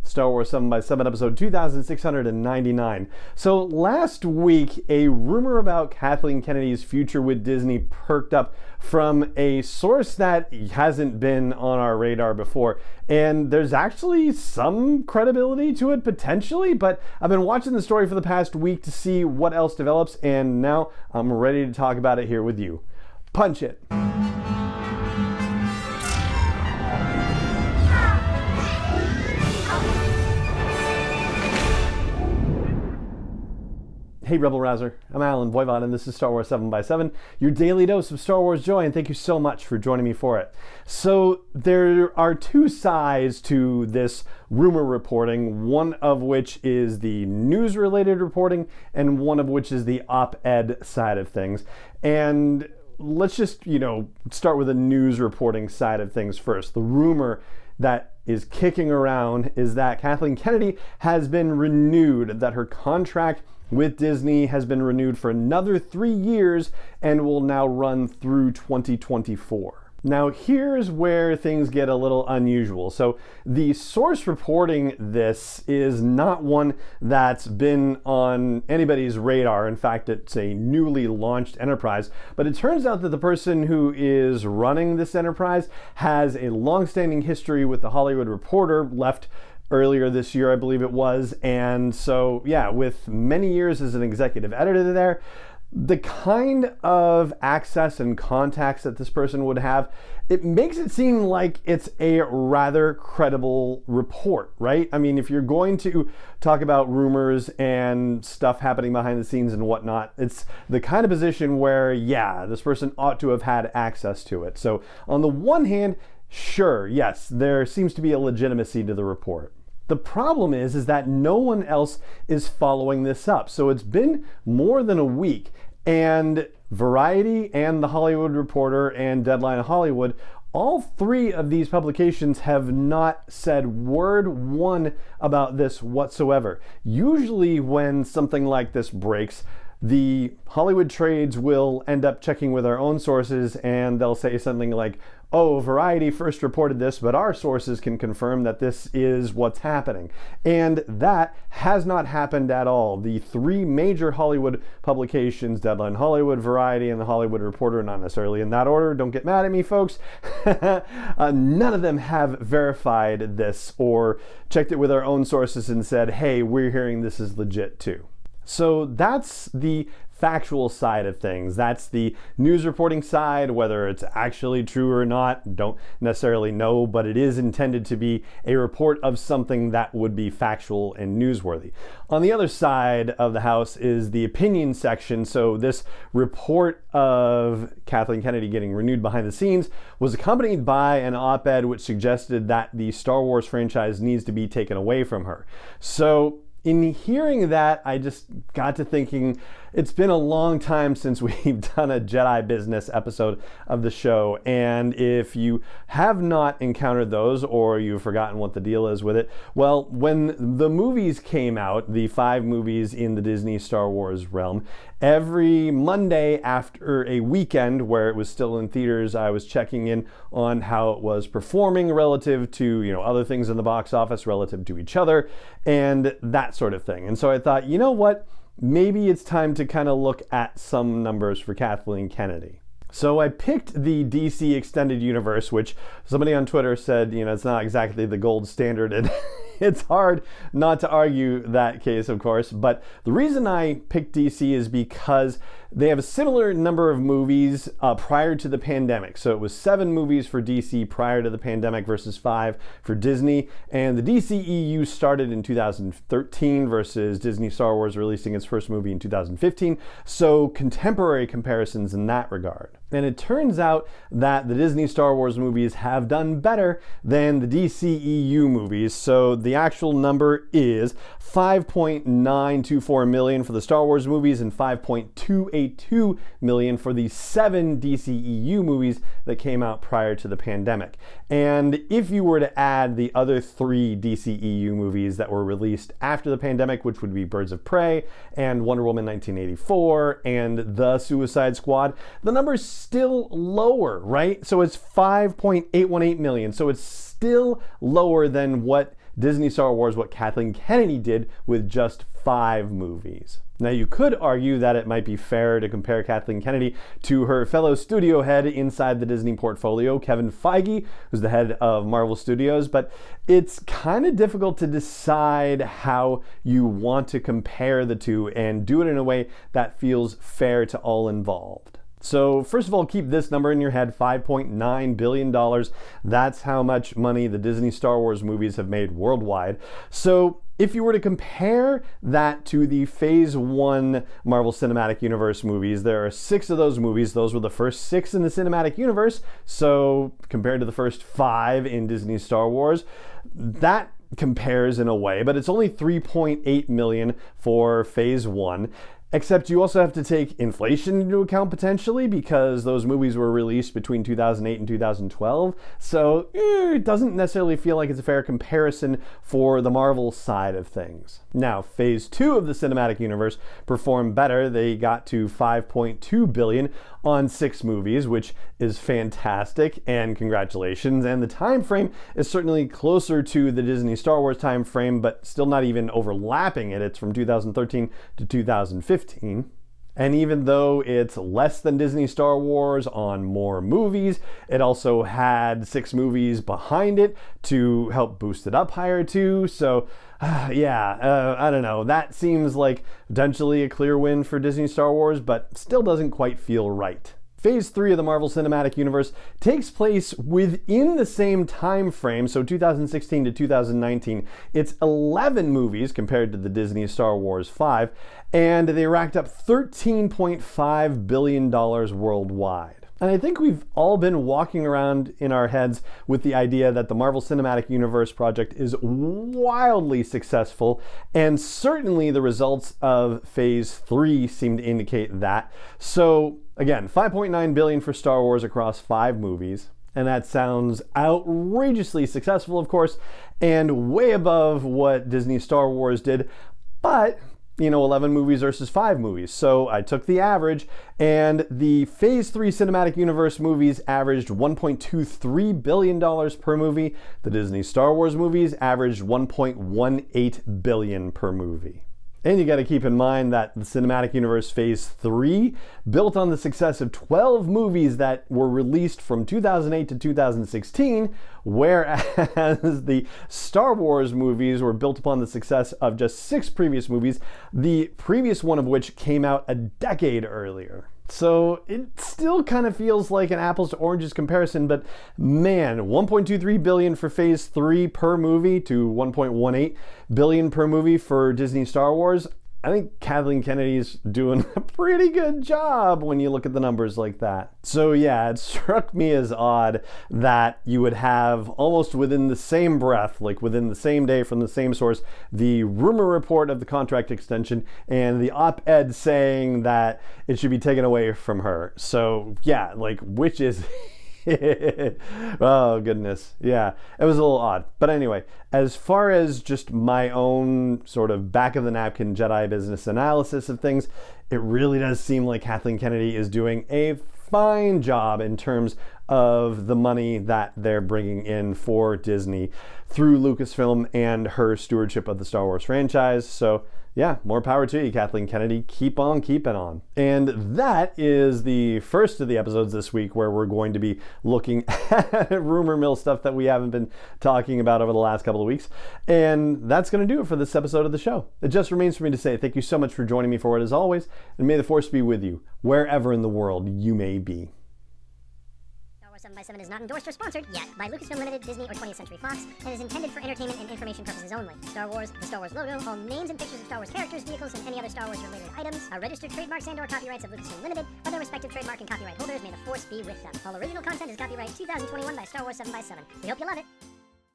Star Wars 7x7, episode 2699. So last week, a rumor about Kathleen Kennedy's future with Disney perked up from a source that hasn't been on our radar before. And there's actually some credibility to it, potentially, but I've been watching the story for the past week to see what else develops, and now I'm ready to talk about it here with you. Punch it. Hey Rebel Rouser, I'm Alan Voivod and this is Star Wars 7x7, your daily dose of Star Wars joy, and thank you so much for joining me for it. So there are two sides to this rumor reporting, one of which is the news-related reporting and one of which is the op-ed side of things. And let's just, start with the news reporting side of things first. The rumor that is kicking around is that Kathleen Kennedy has been renewed, that her contract with Disney has been renewed for another 3 years and will now run through 2024. Now here's where things get a little unusual. So the source reporting this is not one that's been on anybody's radar. In fact, it's a newly launched enterprise, but it turns out that the person who is running this enterprise has a long-standing history with The Hollywood Reporter, left earlier this year, I believe it was. And so, yeah, with many years as an executive editor there, the kind of access and contacts that this person would have, it makes it seem like it's a rather credible report, right? I mean, if you're going to talk about rumors and stuff happening behind the scenes and whatnot, it's the kind of position where, yeah, this person ought to have had access to it. So on the one hand, sure, yes, there seems to be a legitimacy to the report. The problem is that no one else is following this up. So it's been more than a week, and Variety and The Hollywood Reporter and Deadline Hollywood, all three of these publications have not said word one about this whatsoever. Usually when something like this breaks, the Hollywood trades will end up checking with our own sources and they'll say something like, oh, Variety first reported this, but our sources can confirm that this is what's happening. And that has not happened at all. The three major Hollywood publications, Deadline Hollywood, Variety, and The Hollywood Reporter, not necessarily in that order, don't get mad at me, folks, none of them have verified this or checked it with our own sources and said, hey, we're hearing this is legit too. So that's the factual side of things. That's the news reporting side. Whether it's actually true or not, don't necessarily know, but it is intended to be a report of something that would be factual and newsworthy. On the other side of the house is the opinion section. So this report of Kathleen Kennedy getting renewed behind the scenes was accompanied by an op-ed which suggested that the Star Wars franchise needs to be taken away from her. So in hearing that, I just got to thinking, it's been a long time since we've done a Jedi business episode of the show, and if you have not encountered those or you've forgotten what the deal is with it, well, when the movies came out, the 5 movies in the Disney Star Wars realm, every Monday after a weekend where it was still in theaters, I was checking in on how it was performing relative to, other things in the box office, relative to each other, and that sort of thing. And so I thought, you know what? Maybe it's time to kind of look at some numbers for Kathleen Kennedy. So I picked the DC Extended Universe, which somebody on Twitter said, it's not exactly the gold standard. And it's hard not to argue that case, of course. But the reason I picked DC is because they have a similar number of movies prior to the pandemic. So it was 7 movies for DC prior to the pandemic versus 5 for Disney. And the DCEU started in 2013 versus Disney Star Wars releasing its first movie in 2015. So contemporary comparisons in that regard. And it turns out that the Disney Star Wars movies have done better than the DCEU movies. So the actual number is 5.924 million for the Star Wars movies and 5.282 million for the 7 DCEU movies that came out prior to the pandemic. And if you were to add the other 3 DCEU movies that were released after the pandemic, which would be Birds of Prey and Wonder Woman 1984 and The Suicide Squad, the number's still lower, right? So it's 5.818 million. So it's still lower than what Disney Star Wars what Kathleen Kennedy did with just 5 movies. Now, you could argue that it might be fair to compare Kathleen Kennedy to her fellow studio head inside the Disney portfolio, Kevin Feige, who's the head of Marvel Studios, but it's kind of difficult to decide how you want to compare the two and do it in a way that feels fair to all involved. So first of all, keep this number in your head, $5.9 billion. That's how much money the Disney Star Wars movies have made worldwide. So if you were to compare that to the Phase 1 Marvel Cinematic Universe movies, there are 6 of those movies. Those were the first 6 in the cinematic universe. So compared to the first 5 in Disney Star Wars, that compares in a way, but it's only $3.8 million for Phase 1. Except you also have to take inflation into account potentially, because those movies were released between 2008 and 2012. So it doesn't necessarily feel like it's a fair comparison for the Marvel side of things. Now, Phase 2 of the cinematic universe performed better. They got to $5.2 billion on 6 movies, which is fantastic, and congratulations. And the time frame is certainly closer to the Disney Star Wars time frame, but still not even overlapping it. It's from 2013 to 2015. And even though it's less than Disney Star Wars on more movies, it also had 6 movies behind it to help boost it up higher too. So I don't know. That seems like potentially a clear win for Disney Star Wars, but still doesn't quite feel right. Phase 3 of the Marvel Cinematic Universe takes place within the same time frame, so 2016 to 2019. It's 11 movies compared to the Disney Star Wars 5, and they racked up $13.5 billion worldwide. And I think we've all been walking around in our heads with the idea that the Marvel Cinematic Universe project is wildly successful, and certainly the results of Phase 3 seem to indicate that. So again, $5.9 billion for Star Wars across 5 movies, and that sounds outrageously successful, of course, and way above what Disney Star Wars did, but 11 movies versus 5 movies. So I took the average, and the Phase 3 Cinematic Universe movies averaged $1.23 billion per movie. The Disney Star Wars movies averaged $1.18 billion per movie. And you got to keep in mind that the Cinematic Universe Phase 3 built on the success of 12 movies that were released from 2008 to 2016, whereas the Star Wars movies were built upon the success of just 6 previous movies, the previous one of which came out a decade earlier. So it still kind of feels like an apples to oranges comparison, but man, $1.23 billion for Phase 3 per movie to $1.18 billion per movie for Disney Star Wars. I think Kathleen Kennedy's doing a pretty good job when you look at the numbers like that. So yeah, it struck me as odd that you would have almost within the same breath, like within the same day from the same source, the rumor report of the contract extension and the op-ed saying that it should be taken away from her. So yeah, like which is oh goodness, yeah, it was a little odd. But anyway, as far as just my own sort of back of the napkin Jedi business analysis of things, it really does seem like Kathleen Kennedy is doing a fine job in terms of the money that they're bringing in for Disney through Lucasfilm and her stewardship of the Star Wars franchise. So yeah, more power to you, Kathleen Kennedy. Keep on keeping on. And that is the first of the episodes this week where we're going to be looking at rumor mill stuff that we haven't been talking about over the last couple of weeks. And that's going to do it for this episode of the show. It just remains for me to say thank you so much for joining me for it as always, and may the Force be with you wherever in the world you may be. 7x7 is not endorsed or sponsored yet by Lucasfilm Limited, Disney, or 20th Century Fox, and is intended for entertainment and information purposes only. Star Wars, the Star Wars logo, all names and pictures of Star Wars characters, vehicles, and any other Star Wars-related items are registered trademarks and/or copyrights of Lucasfilm Limited, or their respective trademark and copyright holders. May the Force be with them. All original content is copyright 2021 by Star Wars 7x7. We hope you love it.